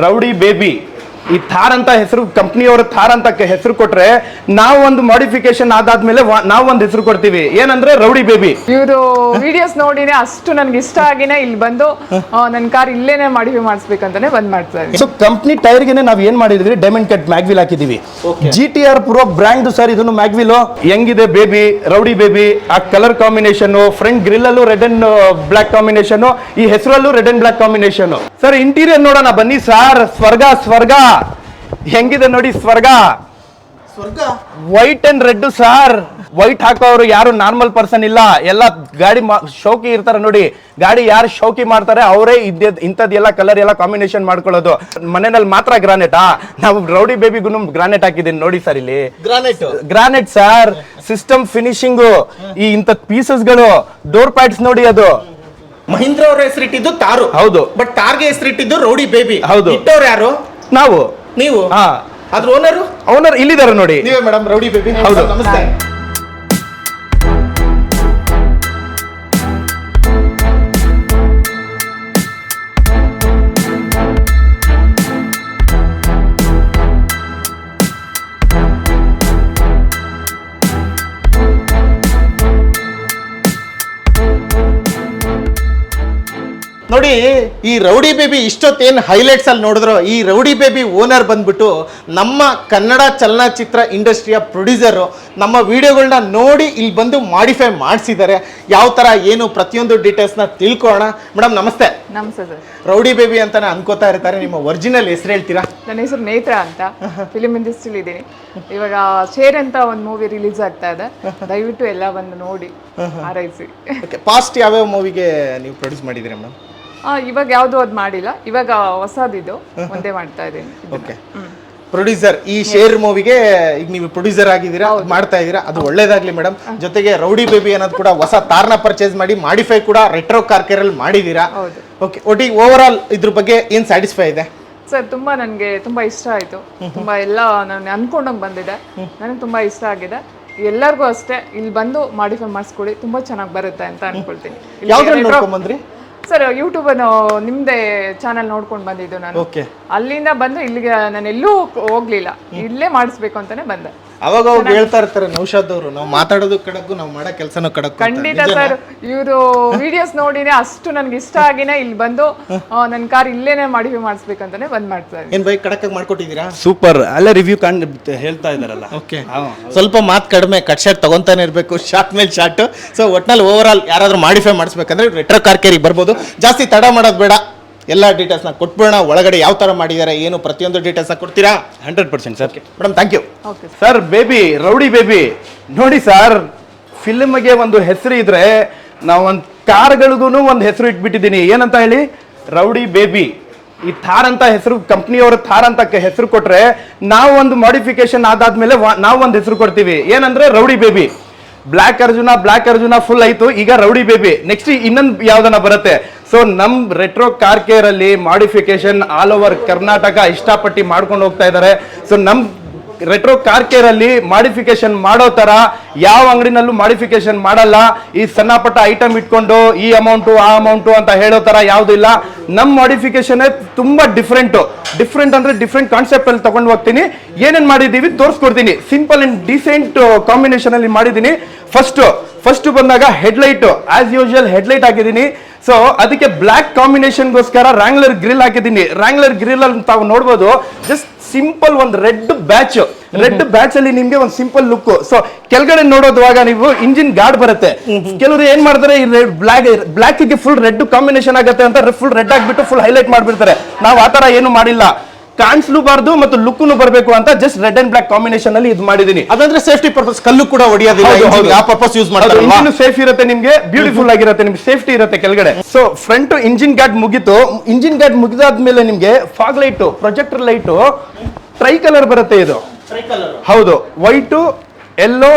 Rowdy baby ಈ ಥಾರ್ ಅಂತ ಹೆಸರು ಕಂಪ್ನಿಯವರು ಥಾರ್ ಅಂತ ಹೆಸರು ಕೊಟ್ರೆ ನಾವು ಒಂದು ಮಾಡಿಫಿಕೇಶನ್ ಆದಾದ್ಮೇಲೆ ನಾವು ಒಂದು ಹೆಸರು ಕೊಡ್ತೀವಿ, ಏನಂದ್ರೆ ರೌಡಿ ಬೇಬಿ. ಇವರು ವಿಡಿಯೋಸ್ ನೋಡಿನೇ ಅಷ್ಟು ನನ್ಗೆ ಇಷ್ಟ ಆಗಿನೇ ಇಲ್ಲಿ ಬಂದು ನನ್ನ ಕಾರ್ ಇಲ್ಲೇನೆ ಮಾಡಿಫೈ ಮಾಡಿಸ್ಬೇಕಂತಾನೆ ಬಂದ್ ಮಾಡ್ತಾ ಇದ್ದೀನಿ. ಸೊ ಕಂಪ್ನಿ ಟೈರ್ಗೆನೆ ನಾವ್ ಏನ್ ಮಾಡಿದ್ವಿ, ಡೈಮಂಡ್ ಕಟ್ ಮ್ಯಾಗ್ವಿಲ್ ಹಾಕಿದೀವಿ. GTR ಪ್ರೋ ಬ್ರ್ಯಾಂಡ್ ಸರ್ ಇದನ್ನು ಮ್ಯಾಗ್ವಿಲ್ ಹೆಂಗಿದೆ ಬೇಬಿ, ರೌಡಿ ಬೇಬಿ. ಆ ಕಲರ್ ಕಾಂಬಿನೇಷನ್, ಫ್ರಂಟ್ ಗ್ರಿಲ್ ಅಲ್ಲೂ ರೆಡ್ ಅಂಡ್ ಬ್ಲಾಕ್ ಕಾಂಬಿನೇಷನ್, ಈ ಹೆಸರಲ್ಲೂ red and black combination. Sir interior ನೋಡೋಣ ಬನ್ನಿ ಸರ್. ಸ್ವರ್ಗ ಹೆಂಗಿದೆ ನೋಡಿ, ಸ್ವರ್ಗ. White and red sir. White ಹಾಕೋರು ಯಾರು ನಾರ್ಮಲ್ ಪರ್ಸನ್ ಇಲ್ಲ, ಎಲ್ಲ ಗಾಡಿ ಶೌಕಿ ಇರ್ತಾರೆ ನೋಡಿ. ಗಾಡಿ ಯಾರು ಶೌಕಿ ಮಾಡ್ತಾರೆ ಅವರೇ ಇಂಥದ್ದೆಲ್ಲ ಕಲರ್ ಎಲ್ಲ ಕಾಂಬಿನೇಷನ್ ಮಾಡ್ಕೊಳ್ಳೋದು. ಮನೆಯಲ್ಲಿ ಮಾತ್ರ ಗ್ರಾನೈಟಾ, ನಾವು ರೌಡಿ ಬೇಬಿಗೂ ಗ್ರಾನೈಟ್ ಹಾಕಿದ್ದೀನಿ ನೋಡಿ ಸರ್. ಇಲ್ಲಿ ಗ್ರಾನೈಟ್ ಸರ್. ಸಿಸ್ಟಮ್ ಫಿನಿಶಿಂಗು, ಈ ಇಂಥ ಪೀಸಸ್ ಗಳು, ಡೋರ್ ಪ್ಯಾಡ್ಸ್ ನೋಡಿ. ಅದು ಮಹೀಂದ್ರ ಅವ್ರ ಹೆಸರಿಟ್ಟಿದ್ದು ತಾರು, ಹೌದು. ಬಟ್ ಕಾರ್ಗೆ ಹೆಸರಿಟ್ಟಿದ್ದು ರೌಡಿ ಬೇಬಿ, ಹೌದು. ಇಟ್ಟವ್ರು ಯಾರು? ನಾವು. ನೀವು? ಅದ್ರ ಓನರ್ ಇಲ್ಲಿದ್ದಾರೆ ನೋಡಿ. ನೀವೇ ಮೇಡಮ್ ರೌಡಿ ಬೇಬಿ? ಹೌದು. ನಮಸ್ತೆ. ನೋಡಿ, ಈ ರೌಡಿ ಬೇಬಿ ಇಷ್ಟೊತ್ತೇನು ಹೈಲೈಟ್ಸ್ ಅಲ್ಲಿ ನೋಡಿದ್ರು, ಈ ರೌಡಿ ಬೇಬಿ ಓನರ್ ಬಂದ್ಬಿಟ್ಟು ನಮ್ಮ ಕನ್ನಡ ಚಲನಚಿತ್ರ ಇಂಡಸ್ಟ್ರಿಯ ಪ್ರೊಡ್ಯೂಸರು. ನಮ್ಮ ವಿಡಿಯೋಗಳನ್ನ ನೋಡಿ ಇಲ್ಲಿ ಬಂದು ಮಾಡಿಫೈ ಮಾಡಿಸಿದ್ದಾರೆ. ಯಾವ ಥರ ಏನು ಪ್ರತಿಯೊಂದು ಡೀಟೇಲ್ಸ್ನ ತಿಳ್ಕೊಳ್ಳೋಣ. ಮೇಡಮ್ ನಮಸ್ತೆ. ನಮಸ್ತೆ ಸರ್. ರೌಡಿ ಬೇಬಿ ಅಂತಾನೆ ಅನ್ಕೋತಾ ಇರ್ತಾರೆ, ನಿಮ್ಮ ಒರಿಜಿನಲ್ ಹೆಸರು ಹೇಳ್ತೀರಾ? ನನ್ನ ಹೆಸರು ನೇತ್ರ ಅಂತ, ಫಿಲಿಂ ಇಂಡಸ್ಟ್ರಿಲಿ ಇದ್ದೀನಿ. ಇವಾಗ ಶೇರ್ ಅಂತ ಒಂದು ಮೂವಿ ರಿಲೀಸ್ ಆಗ್ತಾ ಇದೆ, ದಯವಿಟ್ಟು ಎಲ್ಲ ಬಂದು ನೋಡಿ ಆರೈಸಿ. ಪಾಸ್ಟ್ ಯಾವ್ಯಾವ ಮೂವಿಗೆ ನೀವು ಪ್ರೊಡ್ಯೂಸ್ ಮಾಡಿದ್ದೀರಿ ಮೇಡಮ್? ಇವಾಗ ಯಾವ್ದು ಅದು ಮಾಡಿಲ್ಲ, ಇವಾಗ ಹೊಸದಿದ್ದು ಒಂದೇ ಮಾಡ್ತಾ ಇದ್ದೀನಿ. ಓಕೆ, ಪ್ರೊಡ್ಯೂಸರ್ ಈ ಶೇರ್ ಮೂವಿಗೆ ಈಗ ನೀವು ಪ್ರೊಡ್ಯೂಸರ್ ಆಗಿದ್ದೀರಾ, ಮಾಡ್ತಾ ಇದ್ದೀರಾ, ಅದು ಒಳ್ಳೇದಾಗ್ಲಿ ಮೇಡಮ್. ಜೊತೆಗೆ ರೌಡಿ ಬೇಬಿ ಅನ್ನೋದು ಕೂಡ ಹೊಸ ತಾರ್ನ ಪರ್ಚೇಸ್ ಮಾಡಿ ಮಾಡಿಫೈ ಕೂಡ ರೆಟ್ರೋ ಕಾರ್ ಕೇರಲ್ಲಿ ಮಾಡಿದ್ದೀರಾ. ಓಕೆ, ಒಟ್ಟಿಗೆ ಓವರ್ ಆಲ್ ಇದ್ರ ಬಗ್ಗೆ ಏನು ಸ್ಯಾಟಿಸ್ಫೈ ಇದೆ ಸರ್? ತುಂಬಾ ನನಗೆ ತುಂಬಾ ಇಷ್ಟ ಆಯ್ತು. ತುಂಬಾ ಎಲ್ಲ ನಾನು ಅನ್ಕೊಂಡಂಗೆ ಬಂದಿದೆ, ನನಗೆ ತುಂಬಾ ಇಷ್ಟ ಆಗಿದೆ. ಎಲ್ಲರಿಗೂ ಅಷ್ಟೇ ಇಲ್ಲಿ ಬಂದು ಮಾಡಿಫೈ ಮಾಡಿಸ್ಕೊಳ್ಳಿ, ತುಂಬಾ ಚೆನ್ನಾಗಿ ಬರುತ್ತೆ ಅಂತ ಅನ್ಕೊಳ್ತೀನಿ. ಯಾವ್ದ್ರಲ್ಲಿ ನೋಡ್ಕೊಂಡ್ ಬಂದ್ರಿ ಸರ್? ಯೂಟ್ಯೂಬ್ ನಿಮ್ದೇ ಚಾನಲ್ ನೋಡ್ಕೊಂಡು ಬಂದಿದ್ದು ನಾನು. ಅಲ್ಲಿಂದ ಬಂದು ಇಲ್ಲಿಗೆ ನಾನು ಎಲ್ಲೂ ಹೋಗ್ಲಿಲ್ಲ, ಇಲ್ಲೇ ಮಾಡಿಸ್ಬೇಕು ಅಂತಾನೆ ಬಂದೆ. ಅವಾಗ ಹೇಳ್ತಾ ಇರ್ತಾರೆ ನೌಶಾದ್ ಅವರು, ನಾವು ಮಾತಾಡೋದು ಕಡಕು, ನಾವು ಮಾಡೋ ಕೆಲಸನೂ ಕಡಕು. ಖಂಡಿತ ಸರ್, ಇವರು ವಿಡಿಯೋಸ್ ನೋಡಿನೇ ಅಷ್ಟು ನನ್ಗೆ ಇಷ್ಟ ಆಗಿನೇ ಇಲ್ಲಿ ಬಂದು ನನ್ನ ಕಾರ್ ಇಲ್ಲೇನೆ ಮಾಡಿಫೈ ಮಾಡಿಸ್ಬೇಕಂತಾನೆ ಬಂದ್ ಮಾಡ್ತಾ ಇದ್ದೀನಿ. ಏನ್ ಬೈಕ್ ಕಡಕಾಗಿ ಮಾಡ್ಕೊಟ್ಟಿದ್ದೀರಾ? ಸೂಪರ್. ಅಲ್ಲೇ ರಿವ್ಯೂ ಹೇಳ್ತಾ ಇದಾರಲ್ಲ. ಓಕೆ, ಸ್ವಲ್ಪ ಮಾತು ಕಡಿಮೆ, ಕಟ್ ಶಾಟ್ ತಗೊಂತಾನೆ ಇರಬೇಕು, ಶಾರ್ಟ್ ಮೇಲೆ ಶಾರ್ಟ್. ಸೊ ಒಟ್ನಲ್ಲಿ ಓವರ್ ಆಲ್ ಯಾರಾದ್ರೂ ಮಾಡಿಫೈ ಮಾಡಿಸ್ಬೇಕಂದ್ರೆ ರೆಟ್ರೋ ಕಾರ್ ಕೇರಿಗೆ ಬರ್ಬೋದು. ಜಾಸ್ತಿ ತಡ ಮಾಡೋದು ಬೇಡ, ಎಲ್ಲ ಡೀಟೇಲ್ಸ್ನ ಕೊಟ್ಬಿಡೋಣ. ಒಳಗಡೆ ಯಾವ ಥರ ಮಾಡಿದ್ದಾರೆ ಏನು ಪ್ರತಿಯೊಂದು ಡೀಟೇಲ್ಸ್ನ ಕೊಡ್ತೀರಾ? 100% sir. Madam thank you. Sir baby, rowdy baby ನೋಡಿ ಸರ್. ಫಿಲ್ಮ್ಗೆ ಒಂದು ಹೆಸರು ಇದ್ರೆ ನಾವು ಒಂದು ಕಾರ್ಗಳಿಗೂ ಒಂದು ಹೆಸರು ಇಟ್ಬಿಟ್ಟಿದ್ದೀನಿ. ಏನಂತ ಹೇಳಿ? Rowdy baby. ಈ ಥಾರ್ ಅಂತ ಹೆಸರು ಕಂಪ್ನಿಯವರು ಥಾರ್ ಅಂತ ಹೆಸರು ಕೊಟ್ರೆ ನಾವು ಒಂದು ಮಾಡಿಫಿಕೇಶನ್ ಆದಾದ್ಮೇಲೆ ನಾವು ಒಂದು ಹೆಸರು ಕೊಡ್ತೀವಿ, ಏನಂದ್ರೆ rowdy baby. Block Arjuna full ಆಯ್ತು, ಈಗ ರೌಡಿ ಬೇಬಿ. ನೆಕ್ಸ್ಟ್ ಇನ್ನೊಂದು ಯಾವ್ದನ್ನ ಬರುತ್ತೆ. ಸೊ ನಮ್ ರೆಟ್ರೋ ಕಾರ್ ಕೇರ್ ಅಲ್ಲಿ ಮಾಡಿಫಿಕೇಶನ್ ಆಲ್ ಓವರ್ ಕರ್ನಾಟಕ ಇಷ್ಟಪಟ್ಟು ಮಾಡ್ಕೊಂಡು ಹೋಗ್ತಾ ಇದ್ದಾರೆ. ಸೊ ನಮ್ ರೆಟ್ರೋ ಕಾರ್ ಕೇರ್ ಅಲ್ಲಿ ಮಾಡಿಫಿಕೇಶನ್ ಮಾಡೋ ತರ ಯಾವ ಅಂಗಡಿನಲ್ಲೂ ಮಾಡಿಫಿಕೇಶನ್ ಮಾಡಲ್ಲ. ಈ ಸಣ್ಣ ಪಟ್ಟ ಐಟಮ್ ಇಟ್ಕೊಂಡು ಈ ಅಮೌಂಟು ಆ ಅಮೌಂಟು ಅಂತ ಹೇಳೋ ತರ ಯಾವ್ದು ಇಲ್ಲ. ನಮ್ ಮಾಡಿಫಿಕೇಶನ್ ತುಂಬಾ ಡಿಫ್ರೆಂಟ್ ಅಂದ್ರೆ ಡಿಫ್ರೆಂಟ್ ಕಾನ್ಸೆಪ್ಟ್ ಅಲ್ಲಿ ತಗೊಂಡು ಹೋಗ್ತೀನಿ. ಏನೇನ್ ಮಾಡಿದೀವಿ ತೋರಿಸ್ಕೊಡ್ತೀನಿ. ಸಿಂಪಲ್ ಅಂಡ್ ಡಿಸೆಂಟ್ ಕಾಂಬಿನೇಷನ್ ಅಲ್ಲಿ ಮಾಡಿದೀನಿ. ಫಸ್ಟ್ ಬಂದಾಗ ಹೆಡ್ಲೈಟ್ ಆಸ್ ಯೂಶುವಲ್ ಹೆಡ್ಲೈಟ್ ಹಾಕಿದೀನಿ. ಸೊ ಅದಕ್ಕೆ ಬ್ಲಾಕ್ ಕಾಂಬಿನೇಷನ್ಗೋಸ್ಕರ ರಾಂಗ್ಲರ್ ಗ್ರಿಲ್ ಹಾಕಿದ್ದೀನಿ. ರಾಂಗ್ಲರ್ ಗ್ರಿಲ್ ಅಲ್ಲಿ ತಾವು ನೋಡ್ಬೋದು, ಜಸ್ಟ್ ಸಿಂಪಲ್ ಒಂದು ರೆಡ್ ಬ್ಯಾಚ್ ಅಲ್ಲಿ ನಿಮ್ಗೆ ಒಂದು ಸಿಂಪಲ್ ಲುಕ್. ಸೊ ಕೆಳಗಡೆ ನೋಡೋದುವಾಗ ನೀವು ಇಂಜಿನ್ ಗಾರ್ಡ್ ಬರುತ್ತೆ. ಕೆಲವರು ಏನ್ ಮಾಡ್ತಾರೆ, ಈ ಬ್ಲಾಕ್ ಗೆ ಫುಲ್ ರೆಡ್ ಕಾಂಬಿನೇಷನ್ ಆಗುತ್ತೆ ಅಂತ ಫುಲ್ ರೆಡ್ ಆಗ್ಬಿಟ್ಟು ಫುಲ್ ಹೈಲೈಟ್ ಮಾಡ್ಬಿಡ್ತಾರೆ. ನಾವು ಆತರ ಏನು ಮಾಡಿಲ್ಲ. ಕಾಣಿಸ್ಲೂಬಾರ್ದು ಮತ್ತು ಲುಕ್ನು ಬರಬೇಕು ಅಂತ just red and black combination ಅಲ್ಲಿ ಇದು ಮಾಡಿದೀನಿ. ಅದಂದ್ರೆ ಸೇಫ್ಟಿ ಪರ್ಪಸ್, ಕಲ್ಲು ಕೂಡ ಹೊಡೆಯೋದಿಲ್ಲ, ಆ ಪರ್ಪಸ್ ಯೂಸ್ ಮಾಡ್ತಾರೆ. ಇಂಜಿನ್ ಸೇಫ್ ಇರುತ್ತೆ, ನಿಮ್ಗೆ ಬ್ಯೂಟಿಫುಲ್ ಆಗಿರುತ್ತೆ, ನಿಮ್ಗೆ ಸೇಫ್ಟಿ ಇರುತ್ತೆ ಕೆಳಗಡೆ. ಸೊ ಫ್ರಂಟ್ ಇಂಜಿನ್ ಗಾರ್ಡ್ ಮುಗಿತು. ಇಂಜಿನ್ ಗಾರ್ಡ್ ಮುಗಿದಾದ್ಮೇಲೆ ನಿಮ್ಗೆ fog light, projector light try colour ಬರುತ್ತೆ. ಇದು ಹೌದು, ವೈಟ್, ಯೆಲ್ಲೋ,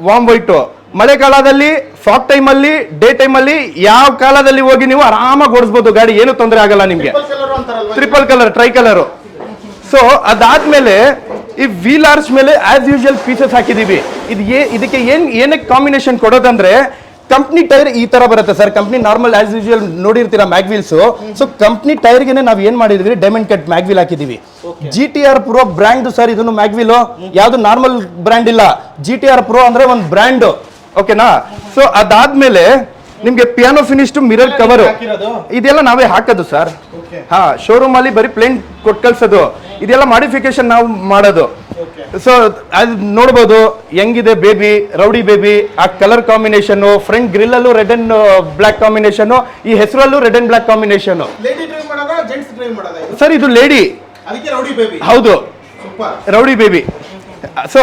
ವಾಮ್ ವೈಟ್. ಮಳೆಗಾಲದಲ್ಲಿ, ಫಾಗ್ ಟೈಮ್ ಅಲ್ಲಿ, ಡೇ ಟೈಮ್ ಅಲ್ಲಿ, ಯಾವ ಕಾಲದಲ್ಲಿ ಹೋಗಿ ನೀವು ಆರಾಮಾಗಿ ಓಡಿಸಬಹುದು ಗಾಡಿ, ಏನು ತೊಂದರೆ ಆಗಲ್ಲ ನಿಮ್ಗೆ. Triple colour, try colour. So ಅದಾದ್ಮೇಲೆ ಈ ವೀಲ್ ಆರ್ಚ್ ಮೇಲೆ ಆಸ್ ಯೂಶುವಲ್ ಪೀಸಸ್ ಹಾಕಿದೀವಿ. ಇದಕ್ಕೆ ಏನಕ್ಕೆ ಕಾಂಬಿನೇಷನ್ ಕೊಡೋದಂದ್ರೆ ಕಂಪ್ನಿ ಟೈರ್ ಈ ತರ ಬರುತ್ತೆ sir. Company normal as usual ನೋಡಿರ್ತೀರಾ ಮ್ಯಾಗ್ ವೀಲ್ಸ್. ಸೊ ಕಂಪ್ನಿ ಟೈರ್ಗೆ ನಾವು ಏನ್ ಮಾಡಿದ್ವಿ, ಡೈಮಂಡ್ ಕಟ್ ಮ್ಯಾಗ್ ವೀಲ್ ಹಾಕಿದೀವಿ. GTR Pro ಬ್ರ್ಯಾಂಡ್ ಸರ್ ಇದನ್ನು ಮ್ಯಾಗ್ ವೀಲ್, ಯಾವ್ದು ನಾರ್ಮಲ್ ಬ್ರ್ಯಾಂಡ್ ಇಲ್ಲ. GTR Pro ಅಂದ್ರೆ ಒಂದು ಬ್ರ್ಯಾಂಡ್, ಓಕೆನಾ. ಸೊ ಅದಾದ್ಮೇಲೆ ನಿಮ್ಗೆ ಪಿಯಾನೋ ಫಿನಿಶ್ಡ್ ಮಿರರ್ ಕವರ್ ಇದೆಲ್ಲ ನಾವೇ ಹಾಕೋದು ಸರ್. ಹಾ, ಶೋರೂಮ್ ಅಲ್ಲಿ ಬರೀ ಪ್ಲೇನ್ ಕೊಟ್ಟು ಕಳ್ಸೋದು, ಇದೆಲ್ಲ ಮಾಡಿಫಿಕೇಶನ್ ನಾವು ಮಾಡೋದು. ಸೊ ಅದು ನೋಡ್ಬೋದು ಹೆಂಗಿದೆ ಬೇಬಿ, ರೌಡಿ ಬೇಬಿ. ಆ ಕಲರ್ ಕಾಂಬಿನೇಷನ್, ಫ್ರಂಟ್ ಗ್ರಿಲ್ ಅಲ್ಲೂ ರೆಡ್ ಅಂಡ್ ಬ್ಲಾಕ್ ಕಾಂಬಿನೇಷನ್, ಈ ಹೆಸರಲ್ಲೂ red and black combination. Sir ಇದು ಲೇಡಿ, ಹೌದು rowdy baby. So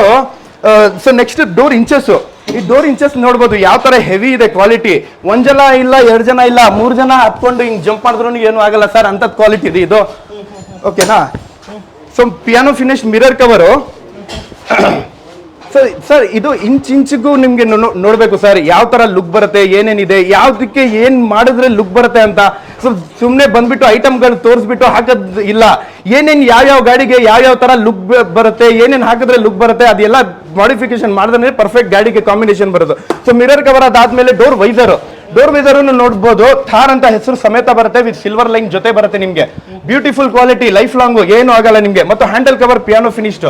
next door inches. ಈ ಡೋರ್ ಇಂಚಸ್ ನೋಡ್ಬೋದು ಯಾವ ತರ ಹೆವಿ ಇದೆ ಕ್ವಾಲಿಟಿ. ಒಂದ್ ಜನ ಇಲ್ಲ, 2 ಜನ ಇಲ್ಲ, 3 ಜನ ಹತ್ಕೊಂಡು ಹಿಂಗ್ ಜಂಪ್ ಮಾಡಿದ್ರು ಏನು ಆಗಲ್ಲ ಸರ್, ಅಂತದ್ ಕ್ವಾಲಿಟಿ ಇದೆ ಇದು, ಓಕೆನಾ. So piano finish mirror cover. Sir ಇದು ಇಂಚಿಗೂ ನಿಮ್ಗೆ ನೋಡ್ಬೇಕು ಸರ್ ಯಾವ ತರ ಲುಕ್ ಬರುತ್ತೆ, ಏನೇನಿದೆ, ಯಾವ್ದಕ್ಕೆ ಏನ್ ಮಾಡಿದ್ರೆ ಲುಕ್ ಬರುತ್ತೆ ಅಂತ. ಸೊ ಸುಮ್ನೆ ಬಂದ್ಬಿಟ್ಟು ಐಟಮ್ಗಳು ತೋರಿಸ್ಬಿಟ್ಟು ಹಾಕದ್ ಇಲ್ಲ. ಏನೇನ್ ಯಾವ ಗಾಡಿಗೆ ಯಾವ ತರ ಲುಕ್ ಬರುತ್ತೆ, ಏನೇನ್ ಹಾಕಿದ್ರೆ ಲುಕ್ ಬರುತ್ತೆ, ಅದೆಲ್ಲ ಮಾಡಿಫಿಕೇಶನ್ ಮಾಡಿದ್ರೆ ಪರ್ಫೆಕ್ಟ್ ಗಾಡಿಗೆ ಕಾಂಬಿನೇಷನ್ ಬರೋದು. ಸೊ ಮಿರರ್ ಕವರ್ ಅದಾದ್ಮೇಲೆ ಡೋರ್ ವೈಸರ್ ನೋಡ್ಬೋದು. ಥಾರ್ ಅಂತ ಹೆಸರು ಸಮೇತ ಬರುತ್ತೆ, ವಿತ್ ಸಿಲ್ವರ್ ಲೈನ್ ಜೊತೆ ಬರುತ್ತೆ ನಿಮ್ಗೆ. ಬ್ಯೂಟಿಫುಲ್ ಕ್ವಾಲಿಟಿ, ಲೈಫ್ ಲಾಂಗ್ ಏನು ಆಗಲ್ಲ ನಿಮ್ಗೆ. ಮತ್ತು ಹ್ಯಾಂಡಲ್ ಕವರ್ ಪಿಯಾನೋ ಫಿನಿಶ್ಡ್.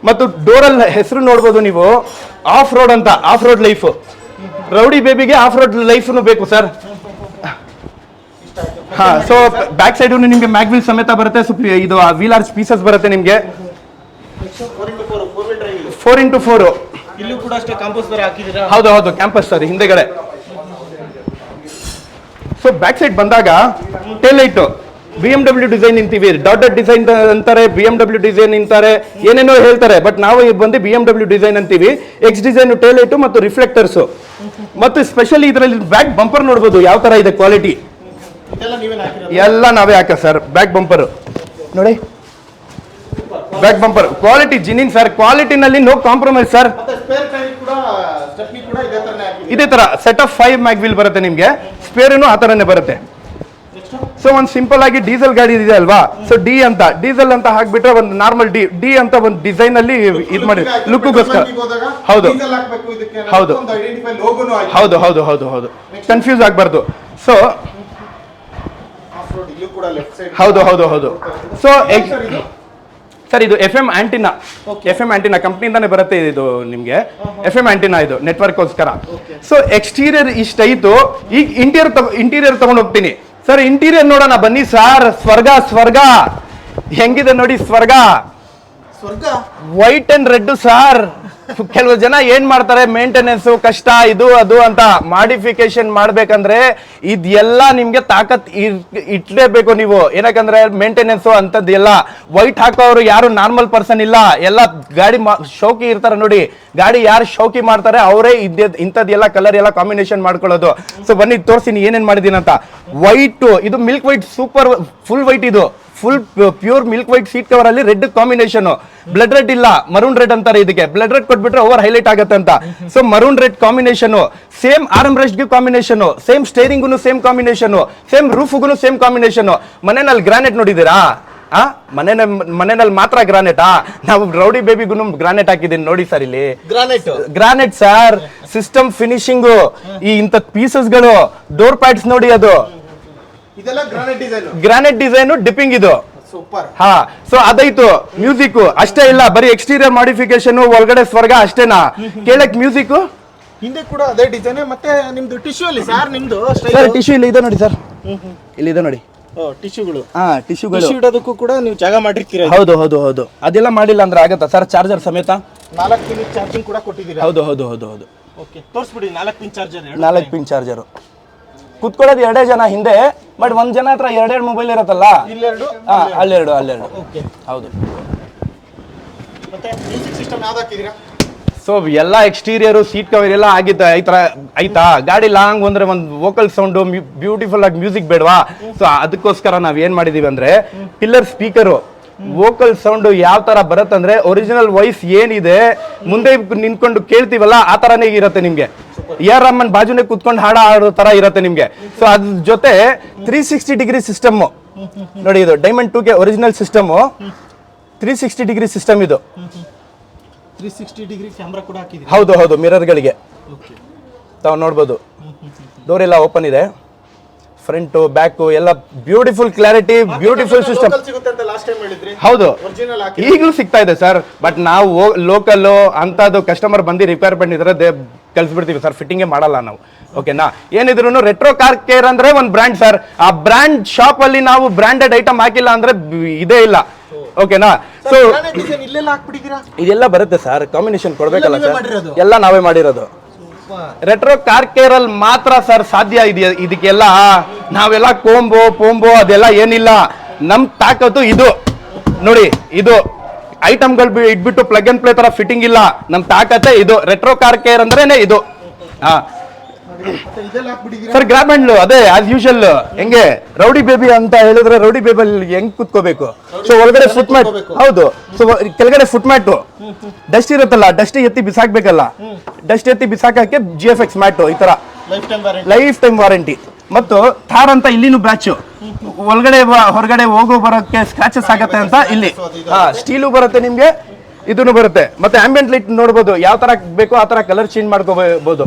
ಮತ್ತು ಡೋರಲ್ಲಿ ಹೆಸರು ನೋಡ್ಬೋದು ನೀವು, ಆಫ್ ರೋಡ್ ಅಂತ. ಆಫ್ ರೋಡ್ ಲೈಫ್, ರೌಡಿ ಬೇಬಿಗೆ ಆಫ್ ರೋಡ್ ಲೈಫ್ ಬೇಕು ಸರ್. ಹಾ, ಸೊ ಬ್ಯಾಕ್ ಸೈಡ್ ನಿಮ್ಗೆ ಮ್ಯಾಗ್ ವೀಲ್ ಸಮೇತ ಬರುತ್ತೆ. ಸೊ ಇದು ವೀಲ್ ಆರ್ಚ್ ಪೀಸಸ್ ಬರುತ್ತೆ ನಿಮ್ಗೆ. 4x4 ಇಲ್ಲೂ ಕೂಡ ಅಷ್ಟೇ ಕಾಂಪೋಸ್ ಬೇರೆ ಹಾಕಿದ್ದೀರಾ? ಹೌದು ಕ್ಯಾಂಪಸ್ ಸರ್ ಹಿಂದೆಗಡೆ. ಸೊ ಬ್ಯಾಕ್ ಸೈಡ್ ಬಂದಾಗ ಟೇಲ್ ಲೈಟ್ BMW ಡಿಸೈನ್ ನಿಂತೀವಿ, ಡಾಟೆಡ್ ಡಿಸೈನ್ ಅಂತಾರೆ, BMW ಡಿಸೈನ್ ನಿಂತಾರೆ, ಏನೇನೋ ಹೇಳ್ತಾರೆ. ಬಟ್ ನಾವು ಬಂದು BMW ಡಿಸೈನ್ ಅಂತೀವಿ. ಎಕ್ಸ್ ಡಿಸೈನ್ ಟೇಲ್ ಲೈಟ್ ಮತ್ತು ರಿಫ್ಲೆಕ್ಟರ್ಸ್. ಮತ್ತು ಸ್ಪೆಷಲಿ ಇದರಲ್ಲಿ ಬ್ಯಾಕ್ ಬಂಪರ್ ನೋಡ್ಬೋದು ಯಾವ ತರ ಇದೆ ಕ್ವಾಲಿಟಿ. ಎಲ್ಲ ನಾವೇ ಹಾಕ ಸರ್. ಬ್ಯಾಕ್ ಬಂಪರ್ ನೋಡಿ, back bumper quality genuine sir. ಕ್ವಾಲಿಟಿನಲ್ಲಿ ನೋ ಕಾಂಪ್ರಮೈಸ್ ಸರ್. ಇದೇ ತರ ಸೆಟ್ ಆಫ್ 5 ಮ್ಯಾಗ್ ವೀಲ್ ಬರುತ್ತೆ ನಿಮ್ಗೆ. ಸ್ಪೇರ್ನು ಆ ತರನೇ ಬರುತ್ತೆ. ಸೊ ಒಂದು ಸಿಂಪಲ್ ಆಗಿ ಡೀಸೆಲ್ ಗಾಡಿ ಇದೆ ಅಲ್ವಾ, ಸೊ ಡಿ ಅಂತ ಡೀಸೆಲ್ ಅಂತ ಹಾಕ್ಬಿಟ್ರೆ ಒಂದು ನಾರ್ಮಲ್ ಡಿ ಅಂತ ಒಂದು ಡಿಸೈನ್ ಅಲ್ಲಿ ಇದು ಮಾಡಿ ಲುಕ್ಗೋಸ್ಕರ. ಹೌದು ಕನ್ಫ್ಯೂಸ್ ಆಗ್ಬಾರ್ದು. ಸೊ ಹೌದು. ಸೊ ಸರ್ ಇದು FM ಆಂಟಿನಾ ಕಂಪ್ನಿಯಿಂದಾನೆ ಬರುತ್ತೆ ಇದು ನಿಮ್ಗೆ. FM ಆಂಟಿನಾ ಇದು ನೆಟ್ವರ್ಕ್ಗೋಸ್ಕರ. So exterior ಇಷ್ಟಾಯ್ತು. ಈಗ ಇಂಟೀರಿಯರ್ ತಗೊಂಡು ಹೋಗ್ತೀನಿ ಸರ್. ಇಂಟೀರಿಯರ್ ನೋಡೋಣ ಬನ್ನಿ ಸರ್. ಸ್ವರ್ಗ ಹೆಂಗಿದೆ ನೋಡಿ. ಸ್ವರ್ಗ ವೈಟ್ ಅಂಡ್ ರೆಡ್ ಸರ್. ಕೆಲವು ಜನ ಏನ್ ಮಾಡ್ತಾರೆ, ಮೇಂಟೆನೆನ್ಸ್ ಕಷ್ಟ ಇದು ಅದು ಅಂತ. ಮಾಡಿಫಿಕೇಶನ್ ಮಾಡ್ಬೇಕಂದ್ರೆ ಇದೆಲ್ಲ ನಿಮ್ಗೆ ತಾಕತ್ ಇಟ್ಲೇಬೇಕು ನೀವು. ಏನಕ್ಕಂದ್ರೆ ಮೇಂಟೆನೆನ್ಸ್ ಅಂತದ್ದು ಎಲ್ಲ. ವೈಟ್ ಹಾಕೋರು ಯಾರು ನಾರ್ಮಲ್ ಪರ್ಸನ್ ಇಲ್ಲ, ಎಲ್ಲ ಗಾಡಿ ಶೌಕಿ ಇರ್ತಾರೆ ನೋಡಿ. ಗಾಡಿ ಯಾರು ಶೌಕಿ ಮಾಡ್ತಾರೆ ಅವರೇ ಇಂಥದ್ದೆಲ್ಲ ಕಲರ್ ಎಲ್ಲ ಕಾಂಬಿನೇಷನ್ ಮಾಡ್ಕೊಳ್ಳೋದು. ಸೊ ಬನ್ನಿ ತೋರಿಸ್ತೀನಿ ಏನೇನ್ ಮಾಡಿದೀನಿ ಅಂತ. ವೈಟ್ ಇದು milk white, super full white ಇದು. Full pure milk white seat cover ಅಲ್ಲಿ ರೆಡ್ ಕಾಂಬಿನೇಷನ್. ಬ್ಲಡ್ ರೆಡ್ ಇಲ್ಲ, ಮರೂನ್ ರೆಡ್ ಅಂತಾರೆ ಇದಕ್ಕೆ. ಬ್ಲಡ್ ರೆಡ್ ಕೊಟ್ಬಿಟ್ರೆ ಓವರ್ ಹೈಲೈಟ್ ಆಗುತ್ತೆ ಅಂತ. So maroon red combination. Same arm ರೆಸ್ಟ್ಗೆ combination, same steering same combination, same ರೂಫ್ಗೂ ಸೇಮ್ ಕಾಂಬಿನೇಷನ್. ಮನೆಯಲ್ಲಿ ಗ್ರಾನೈಟ್ ನೋಡಿದ್ದೀರಾ? ಮನೆಯಲ್ಲಿ ಮಾತ್ರ ಗ್ರಾನೈಟಾ? ನಾವು ರೌಡಿ ಬೇಬಿಗೂ ಗ್ರಾನೈಟ್ ಹಾಕಿದ್ದೀನಿ ನೋಡಿ ಸರ್. ಇಲ್ಲಿ ಗ್ರಾನೈಟ್ ಸರ್. ಸಿಸ್ಟಮ್ ಫಿನಿಶಿಂಗು, ಈ ಇಂಥ ಪೀಸಸ್ಗಳು, ಡೋರ್ ಪ್ಯಾಡ್ಸ್ ನೋಡಿ, ಅದು ಗ್ರಾನೈಟ್ ಡಿಸೈನ್ ಡಿಪ್ಪಿಂಗ್ ಇದು. ಹಾ, ಸೊ ಅದಾಯ್ತು. ಮ್ಯೂಸಿಕ್ ಅಷ್ಟೇ ಇಲ್ಲ, ಬರೀ ಎಕ್ಸ್ಟೀರಿಯರ್ ಮಾಡಿಫಿಕೇಶನ್, ಒಳಗಡೆ ಸ್ವರ್ಗ ಅಷ್ಟೇನಾ? ಕೇಳಕ್ ಮ್ಯೂಸಿಕ್ ಹಿಂದೆ ಕೂಡ ಅದೇ ಡಿಸೈನ್. ಮತ್ತೆ ನಿಮ್ದು ಟಿಶ್ಯೂ ಅಲ್ಲಿ ಸರ್, ನಿಮ್ದು ಟಿಶ್ಯೂ ಇಲ್ಲಿ ಇದೆ ನೋಡಿ ಸರ್. ಇಲ್ಲಿ ಇದೆ ನೋಡಿ ಟಿಶ್ಯೂಗಳು. ಟಿಶ್ಯೂಗಳು ಇಡೋದಕ್ಕೂ ಕೂಡ ನೀವು ಜಾಗ ಮಾಡಿರ್ತೀರಾ? ಹೌದು. ಅದೆಲ್ಲ ಮಾಡಿಲ್ಲ ಅಂದ್ರೆ ಆಗತ್ತಾ ಸರ್? ಚಾರ್ಜರ್ ಸಮೇತ 4 ಪಿನ್ ಚಾರ್ಜಿಂಗ್ ಕೂಡ ಕೊಟ್ಟಿದ್ದೀರಾ? ಹೌದು. ಓಕೆ, ತೋರಿಸ್ಬಿಡಿ. 4 ಪಿನ್ ಚಾರ್ಜರ್. 4 pin charger. ಕುತ್ಕೊಳ್ಳೋದು 2 ಜನ ಹಿಂದೆ, ಬಟ್ 1 ಜನ ಹತ್ರ 2 ಮೊಬೈಲ್ ಇರತ್ತಲ್ಲ. ಅಲ್ಲೆರಡು. ಓಕೆ, ಹೌದು. ಮತ್ತೆ ಮ್ಯೂಸಿಕ್ ಸಿಸ್ಟಮ್ ಯಾವ್ದು ಹಾಕಿದ್ದೀರಾ? ಸೊ ಎಲ್ಲ ಎಕ್ಸ್ಟೀರಿಯರ್ ಸೀಟ್ ಕವರ್ ಎಲ್ಲ ಆಯ್ತಾ? ಗಾಡಿ ಲಾಂಗ್ ಅಂದ್ರೆ ಒಂದು ವೋಕಲ್ ಸೌಂಡ್, ಬ್ಯೂಟಿಫುಲ್ ಆಗಿ ಮ್ಯೂಸಿಕ್ ಬೇಡವಾ? ಸೊ ಅದಕ್ಕೋಸ್ಕರ ನಾವ್ ಏನ್ ಮಾಡಿದೀವಿ ಅಂದ್ರೆ, ಪಿಲ್ಲರ್ ಸ್ಪೀಕರು, ವೋಕಲ್ ಸೌಂಡ್ ಯಾವ ತರ ಬರುತ್ತಂದ್ರೆ, ಒರಿಜಿನಲ್ ವಾಯ್ಸ್ ಏನಿದೆ ಮುಂದೆ ನಿಂತ್ಕೊಂಡು ಕೇಳ್ತೀವಲ್ಲ ಆ ತರನೇ ಇರುತ್ತೆ ನಿಮ್ಗೆ. AR ರಹಮಾನ್ ಬಾಜುನೇ ಕುತ್ಕೊಂಡು ಹಾಡೋ ತರ ಇರುತ್ತೆ ನಿಮ್ಗೆ. ಸೊ ಅದ್ರ ಜೊತೆ 360 ಡಿಗ್ರಿ ಸಿಸ್ಟಮ್ ನೋಡಿ. ಇದು diamond 2K original system. 360 degree system ಇದು. 360 ಡಿಗ್ರಿ ಕ್ಯಾಮೆರಾ ಕೂಡ ಹಾಕಿದ್ದೀರಾ? ಹೌದು ಮಿರರ್ ಗಳಿಗೆ. ತಾವು ನೋಡ್ಬೋದು. ಡೋರ್ ಎಲ್ಲ ಓಪನ್ ಇದೆ, ಫ್ರಂಟು ಬ್ಯಾಕು ಎಲ್ಲ ಬ್ಯೂಟಿಫುಲ್ ಕ್ಲಾರಿಟಿ, ಬ್ಯೂಟಿಫುಲ್ ಸಿಸ್ಟಮ್. ಸಿಗುತ್ತೆ ಅಂತ ಲಾಸ್ಟ್ ಟೈಮ್ ಹೇಳಿದ್ರಿ. ಹೌದು, ಒರಿಜಿನಲ್ ಹಾಕಿ ಈಗಲೂ ಸಿಗ್ತಾ ಇದೆ ಸರ್. ಬಟ್ ನಾವು ಲೋಕಲ್ಲು ಅಂಥದ್ದು ಕಸ್ಟಮರ್ ಬಂದು ರಿಕ್ವೈರ್ಮೆಂಟ್ ಇದ್ರೆ ಕಳಿಸ್ಬಿಡ್ತೀವಿ ಸರ್, ಫಿಟ್ಟಿಂಗೇ ಮಾಡಲ್ಲ ನಾವು. ಓಕೆನಾ? ಏನಿದ್ರು ರೆಟ್ರೋ ಕಾರ್ ಕೇರ್ ಅಂದ್ರೆ ಒಂದು ಬ್ರ್ಯಾಂಡ್ ಸರ್. ಆ ಬ್ರ್ಯಾಂಡ್ ಶಾಪ್ ಅಲ್ಲಿ ನಾವು ಬ್ರ್ಯಾಂಡೆಡ್ ಐಟಮ್ ಹಾಕಿಲ್ಲ ಅಂದ್ರೆ ಇದೇ ಇಲ್ಲ. ಓಕೆನಾ? ಸೊ ಇಲ್ಲೆಲ್ಲ ಹಾಕ್ಬಿಟ್ಟಿದ್ದೀರಾ? ಇದೆಲ್ಲ ಬರುತ್ತೆ ಸರ್, ಕಾಂಬಿನೇಷನ್ ಕೊಡ್ಬೇಕಲ್ಲ ನೀವೇ ಸರ್, ಮಾಡಿರೋದು? ಎಲ್ಲ ನಾವೇ ಮಾಡಿರೋದು. ರೆಟ್ರೋ ಕಾರ್ ಕೇರ್ ಅಲ್ಲಿ ಮಾತ್ರ ಸರ್ ಸಾಧ್ಯ ಇದೆಯಾ ಇದಕ್ಕೆಲ್ಲ. ನಾವೆಲ್ಲ ಪೋಂಬೋ ಅದೆಲ್ಲ ಏನಿಲ್ಲ. ನಮ್ ತಾಕತ್ತು ಇದು ನೋಡಿ, ಇದು ಐಟಮ್ಗಳು ಇಟ್ಬಿಟ್ಟು ಪ್ಲಗ್ ಅಂಡ್ ಪ್ಲೇ ತರ ಫಿಟ್ಟಿಂಗ್ ಇಲ್ಲ. ನಮ್ ತಾಕತ್ತೆ ಇದು. ರೆಟ್ರೋ ಕಾರ್ ಕೇರ್ ಅಂದ್ರೇನೆ ಇದು. ಹಾ ಇದೆಲ್ಲ ಹಾಕ್ಬಿಟ್ಟಿದ್ದೀರಾ? ಸರ್ ಗ್ರಾಬ್ ಹ್ಯಾಂಡ್ಲು ಅದೇ ಆಸ್ ಯೂಶಲ್. ಹೆಂಗೆ ರೌಡಿ ಬೇಬಿ ಅಂತ ಹೇಳಿದ್ರೆ ರೌಡಿ ಬೇಬಿ ಹೆಂಗ್ ಕುತ್ಕೋಬೇಕು. ಸೊ ಒಳಗಡೆ ಫುಟ್ ಮ್ಯಾಟ್, ಹೌದು. ಸೊ ಕೆಳಗಡೆ ಫುಟ್ ಮ್ಯಾಟು, ಡಸ್ಟ್ ಇರುತ್ತಲ್ಲ, ಡಸ್ಟ್ ಎತ್ತಿ ಬಿಸಾಕ್ಬೇಕಲ್ಲ, ಡಸ್ಟ್ ಎತ್ತಿ ಬಿಸಾಕಕ್ಕೆ GFX ಮ್ಯಾಟು ಈ ತರ ಲೈಫ್ ಟೈಮ್ ವಾರಂಟಿ. ಮತ್ತು ಥಾರ್ ಅಂತ ಇಲ್ಲಿನೂ ಬ್ಯಾಚು, ಒಳಗಡೆ ಹೊರಗಡೆ ಹೋಗೋ ಬರೋಕ್ಕೆ ಸ್ಕ್ರಾಚಸ್ ಆಗತ್ತೆ ಅಂತ ಇಲ್ಲಿ. ಹಾ, ಸ್ಟೀಲು ಬರುತ್ತೆ ನಿಮ್ಗೆ, ಇದನ್ನು ಬರುತ್ತೆ. ಮತ್ತೆ ಆಂಬಿಯಂಟ್ ಲೈಟ್ ನೋಡ್ಬೋದು, ಯಾವ ತರ ಬೇಕೋ ಆ ತರ ಕಲರ್ ಚೇಂಜ್ ಮಾಡ್ಕೋಬಹುದು.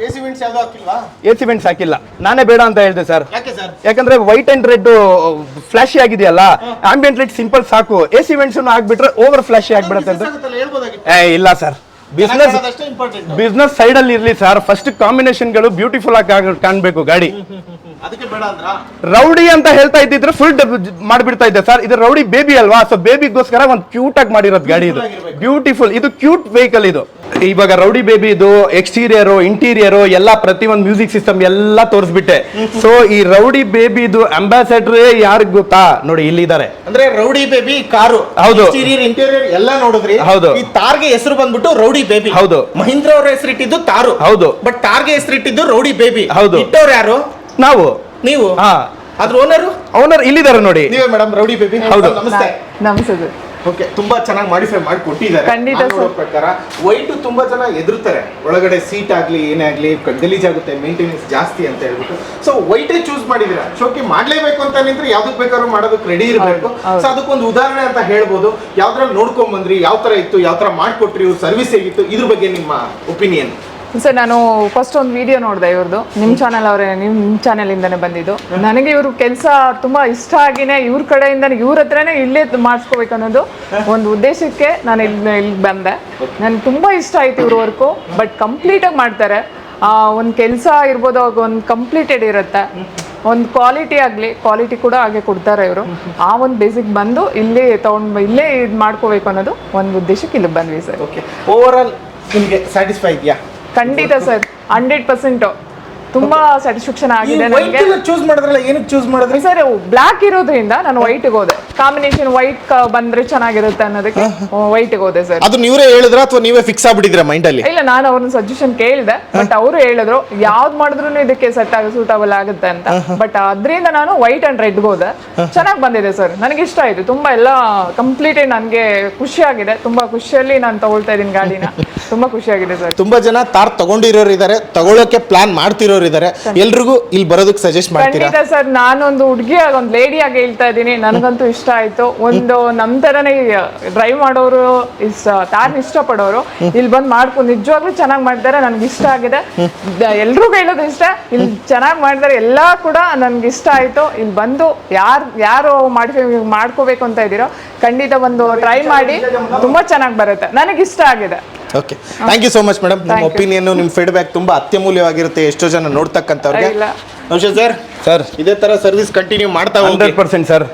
AC vents ಯಾವ್ದು ಹಾಕಿಲ್ವಾ? AC vents ಹಾಕಿಲ್ಲ, ನಾನೇ ಬೇಡ ಅಂತ ಹೇಳಿದೆ ಸರ್. ಯಾಕೆ ಸರ್? ಯಾಕಂದ್ರೆ ವೈಟ್ ಅಂಡ್ ರೆಡ್ ಫ್ಲಾಶಿ ಆಗಿದೆಯಲ್ಲ, ಆಂಬಿಯಂಟ್ ಲೈಟ್ ಸಿಂಪಲ್ ಸಾಕು. AC vents ಆಗ್ಬಿಟ್ರೆ ಓವರ್ ಫ್ಲಾಶಿ ಆಗ್ಬಿಡುತ್ತೆ ಅಂತ. ಇಲ್ಲ ಸರ್, ಬಿಸ್ನೆಸ್ ಸೈಡ್ ಅಲ್ಲಿ ಇರ್ಲಿ ಸರ್. ಫಸ್ಟ್ ಕಾಂಬಿನೇಷನ್ಗಳು ಬ್ಯೂಟಿಫುಲ್ ಆಗಿ ಕಾಣ್ಬೇಕು ಗಾಡಿ. ಅದಕ್ಕೆ ಬೇಡ ಅಂದ್ರ ರೌಡಿ ಅಂತ ಹೇಳ್ತಾ ಇದ್ದಿದ್ರೆ ಫುಲ್ ಮಾಡ್ಬಿಡ್ತಾ ಇದ್ದೆ ಸರ್. ಇದು ರೌಡಿ ಬೇಬಿ ಅಲ್ವಾ, ಸೊ ಬೇಬಿಗೋಸ್ಕರ ಒಂದು ಕ್ಯೂಟ್ ಆಗಿ ಮಾಡಿರೋದು ಗಾಡಿ. ಇದು ಬ್ಯೂಟಿಫುಲ್, ಇದು ಕ್ಯೂಟ್ ವೆಹಿಕಲ್ ಇದು. ಇವಾಗ ರೌಡಿ ಬೇಬಿ ಇದು ಎಕ್ಸ್ಟೀರಿಯರು ಇಂಟೀರಿಯರು ಎಲ್ಲ ಪ್ರತಿಯೊಂದು ಮ್ಯೂಸಿಕ್ ಸಿಸ್ಟಮ್ ಎಲ್ಲ ತೋರಿಸ್ಬಿಟ್ಟೆ. ಸೊ ಈ ರೌಡಿ ಬೇಬಿದು ಅಂಬಾಸಡರ್ ಯಾರಿಗ್ ಗೊತ್ತಾ? ನೋಡಿ ಇಲ್ಲಿದ್ದಾರೆ. ಅಂದ್ರೆ ರೌಡಿ ಬೇಬಿ ಕಾರು, ಹೌದು. ಇಂಟೀರಿಯರ್ ಎಲ್ಲ ನೋಡಿದ್ರಿ. ಹೌದು. ಈ ತಾರ್ಗೆ ಹೆಸರು ಬಂದ್ಬಿಟ್ಟು ರೌಡಿ ಬೇಬಿ. ಹೌದು. ಮಹೀಂದ್ರ ಅವ್ರ ಹೆಸರಿಟ್ಟಿದ್ದು ತಾರು. ಹೌದು. ಬಟ್ ತಾರ್ಗೆ ಹೆಸರಿಟ್ಟಿದ್ದು ರೌಡಿ ಬೇಬಿ. ಹೌದು. ಇಟ್ಟವ್ರು ಯಾರು? ನಾವು. ನೀವು? ಹಾ, ಅದ್ರ ಓನರ್ ಇಲ್ಲಿದ್ದಾರೆ ನೋಡಿ. ನೀವೇ ಮೇಡಮ್ ರೌಡಿ ಬೇಬಿ? ಹೌದು. ನಮಸ್ತೆ. ನಮಸ್ತೆ. ಓಕೆ, ತುಂಬಾ ಚೆನ್ನಾಗಿ ಮಾಡಿಫೈ ಮಾಡಿ ಕೊಟ್ಟಿದ್ದಾರೆ. ಖಂಡಿತ ನಾನ್ ನೋಡೋ ಪ್ರಕಾರ ವೈಟ್ ತುಂಬಾ ಜನ ಎದುರ್ತಾರೆ, ಒಳಗಡೆ ಸೀಟ್ ಆಗ್ಲಿ ಏನೇ ಆಗ್ಲಿ ಗಲೀಜಾಗುತ್ತೆ, ಮೇಂಟೆನೆನ್ಸ್ ಜಾಸ್ತಿ ಅಂತ ಹೇಳ್ಬಿಟ್ಟು. ಸೊ ವೈಟೇ ಚೂಸ್ ಮಾಡಿದೀರಾ. ಶೋಕಿ ಮಾಡ್ಲೇಬೇಕು ಅಂತ ನಿಂತ್ರೆ ಯಾವ್ದಕ್ ಬೇಕಾದ್ರೂ ಮಾಡೋದಕ್ಕೆ ರೆಡಿ ಇರಬೇಕು. ಸೊ ಅದಕ್ಕೊಂದು ಉದಾಹರಣೆ ಅಂತ ಹೇಳ್ಬೋದು. ಯಾವ್ದ್ರಲ್ಲಿ ನೋಡ್ಕೊಂಡ್ ಬಂದ್ರಿ, ಯಾವ ತರ ಇತ್ತು, ಯಾವ ತರ ಮಾಡ್ಕೊಟ್ರಿ, ಇವ್ರ ಸರ್ವಿಸ್ ಹೇಗಿತ್ತು, ಇದ್ರ ಬಗ್ಗೆ ನಿಮ್ಮ ಒಪಿನಿಯನ್? ಸರ್, ನಾನು ಫಸ್ಟ್ ಒಂದು ವಿಡಿಯೋ ನೋಡಿದೆ ಇವ್ರದ್ದು, ನಿಮ್ಮ ಚಾನಲ್ ನಿಮ್ಮ ಚಾನಲಿಂದನೇ ಬಂದಿದ್ದು. ನನಗೆ ಇವ್ರ ಕೆಲಸ ತುಂಬ ಇಷ್ಟ ಆಗಿನೇ ಇವ್ರ ಕಡೆಯಿಂದ ಇವ್ರ ಹತ್ರನೇ ಇಲ್ಲೇ ಮಾಡಿಸ್ಕೋಬೇಕು ಅನ್ನೋದು ಒಂದು ಉದ್ದೇಶಕ್ಕೆ ನಾನು ಇಲ್ಲಿ ಬಂದೆ. ನನಗೆ ತುಂಬ ಇಷ್ಟ ಆಯ್ತು ಇವ್ರ ವರ್ಕು. ಬಟ್ ಕಂಪ್ಲೀಟಾಗಿ ಮಾಡ್ತಾರೆ. ಒಂದು ಕೆಲಸ ಇರ್ಬೋದು, ಒಂದು ಕಂಪ್ಲೀಟೆಡ್ ಇರುತ್ತೆ. ಒಂದು ಕ್ವಾಲಿಟಿ ಕೂಡ ಹಾಗೆ ಕೊಡ್ತಾರೆ ಇವರು. ಆ ಒಂದು ಬೇಸಿಕ್ ಬಂದು ಇಲ್ಲೇ ಇಲ್ಲೇ ಇದು ಮಾಡ್ಕೋಬೇಕು ಅನ್ನೋದು ಒಂದು ಉದ್ದೇಶಕ್ಕೆ ಇಲ್ಲಿ ಬಂದ್ವಿ ಸರ್. ಓಕೆ, ಓವರ್ ಆಲ್ ನಿಮಗೆ ಸ್ಯಾಟಿಸ್ಫೈ ಇದೆಯಾ? ಖಂಡಿತ ಸರ್, 100% ತುಂಬಾ ಸ್ಯಾಟಿಸ್ಫ್ಯಾಕ್ಷನ್ ಆಗಿದೆ ನನಗೆ. ಚೂಸ್ ಮಾಡಿದ್ರಲ್ಲ, ಏನಕ್ಕೆ ಚೂಸ್ ಮಾಡಿದ್ರಿ ಸರ್? ಬ್ಲ್ಯಾಕ್ ಇರೋದ್ರಿಂದ ನಾನು ವೈಟ್ಗೆ ಹೋದೆ. ಕಾಂಬಿನೇಷನ್ ವೈಟ್ ಬಂದ್ರೆ ಚೆನ್ನಾಗಿರುತ್ತೆ ಅನ್ನೋದಕ್ಕೆ ವೈಟ್ಗೆ ಹೋದೆ ಸರ್. ಅದು ನೀವೇ ಹೇಳಿದ್ರ ಅಥವಾ ನೀವೇ ಫಿಕ್ಸ್ ಆಗ್ಬಿಟ್ಟಿದ್ರ ಮೈಂಡ್ ಅಲ್ಲಿ? ಇಲ್ಲ, ನಾನು ಅವ್ರನ್ನ ಸಜೆಷನ್ ಕೇಳಿದೆ. ಬಟ್ ಅವರು ಹೇಳಿದ್ರು ಯಾವ್ದು ಮಾಡಿದ್ರು ಇದಕ್ಕೆ ಸೂಟಬಲ್ ಆಗುತ್ತೆ ಅಂತ. ಬಟ್ ಅದರಿಂದ ನಾನು ವೈಟ್ ಅಂಡ್ ರೆಡ್ಗೆ ಹೋದೆ. ಚೆನ್ನಾಗಿ ಬಂದಿದೆ ಸರ್, ನನಗೆ ಇಷ್ಟ ಆಯ್ತು ತುಂಬಾ. ಎಲ್ಲ ಕಂಪ್ಲೀಟ್ ನನಗೆ ಖುಷಿ ಆಗಿದೆ. ತುಂಬಾ ಖುಷಿಯಲ್ಲಿ ನಾನು ತಗೊಳ್ತಾ ಇದ್ದೀನಿ ಗಾಡಿನ. ತುಂಬಾ ಖುಷಿಯಾಗಿದೆ ಸರ್. ತುಂಬಾ ಜನ ತಾರ್ ತಗೊಂಡಿರೋರು ಇದಾರೆ, ತಗೊಳ್ಳೋಕೆ ಪ್ಲಾನ್ ಮಾಡ್ತಿರೋರು ಇದಾರೆ. ಎಲ್ರಿಗೂ ಇಲ್ಲಿ ಬರೋದಕ್ಕೆ ಸಜೆಸ್ಟ್ ಮಾಡ್ತೀರಾ? ಖಂಡಿತ ಸರ್, ನಾನೊಂದು ಹುಡುಗಿಯಾಗಿ ಒಂದು ಲೇಡಿಯಾಗಿ ಹೇಳ್ತಾ ಇದ್ದೀನಿ. ನನಗಂತೂ ಇಷ್ಟ ಆಯ್ತು. ಒಂದು ನಮ್ ತರನೇ ಡ್ರೈವ್ ಮಾಡೋರು, ತಾರ್ನ ಇಷ್ಟಪಡೋರು ಇಲ್ಲಿ ಬಂದು ಮಾಡ್ಕೊಂಡು ನಿಜವಾಗ್ಲೂ ಚೆನ್ನಾಗಿ ಮಾಡ್ತಾರೆ. ನನ್ಗೆ ಇಷ್ಟ ಆಗಿದೆ. ಎಲ್ರಿಗೂ ಹೇಳೋದು ಇಷ್ಟ, ಇಲ್ಲಿ ಚೆನ್ನಾಗಿ ಮಾಡಿದ್ದಾರೆ. ಎಲ್ಲ ಕೂಡ ನನ್ಗೆ ಇಷ್ಟ ಆಯ್ತು. ಇಲ್ಲಿ ಬಂದು ಯಾರು ಮಾಡ್ಕೋಬೇಕು ಅಂತ ಇದ್ದೀರೋ ಖಂಡಿತ ಒಂದು ಟ್ರೈ ಮಾಡಿ. ತುಂಬಾ ಚೆನ್ನಾಗಿ ಬರುತ್ತೆ, ನನಗೆ ಇಷ್ಟ ಆಗಿದೆ. Okay, thank you so much madam. ನಿಮ್ಮ ಒಪಿನಿಯನ್, ನಿಮ್ಮ ಫೀಡ್ಬ್ಯಾಕ್ ತುಂಬಾ ಅತ್ಯಮೂಲ್ಯವಾಗಿರುತ್ತೆ ಎಷ್ಟೋ ಜನ ನೋಡ್ತಕ್ಕಂಥವ್ರಿಗೆ. ನಮಸ್ತೆ ಸರ್. ಇದೇ ತರ ಸರ್ವಿಸ್ ಕಂಟಿನ್ಯೂ ಮಾಡ್ತಾ ಹೋಗಿ. 100% ಸರ್.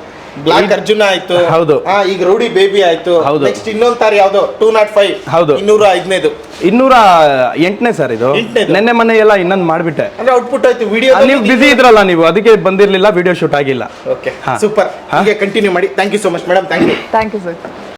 ಬ್ಲಾಕ್ ಅರ್ಜುನ ಆಯ್ತು, ಹೌದು. ಈಗ ರೌಡಿ ಬೇಬಿ ಆಯ್ತು, ಹೌದು. ನೆಕ್ಸ್ಟ್ ಇನ್ನೊಂದು ತಾರ ಯಾವ್ದು 205, ಹೌದು, 205ನೇದು, 208ನೇ ಸರ್. ಇದು ನೆನ್ನೆ ಮೊನ್ನೆ ಎಲ್ಲ ಇನ್ನೊಂದು ಮಾಡ್ಬಿಟ್ಟೆ. ಅಂದ್ರೆ ಔಟ್ಪುಟ್ ಆಯ್ತು. ವಿಡಿಯೋ ನೀವು ಬಿಸಿ ಇದ್ರಲ್ಲ, ನೀವು ಅದಕ್ಕೆ ಬಂದಿರ್ಲಿಲ್ಲ, ವಿಡಿಯೋ ಶೂಟ್ ಆಗಿಲ್ಲ. Okay, super. ಹೀಗೆ ಕಂಟಿನ್ಯೂ ಮಾಡಿ. Thank you so much madam. Thank you sir.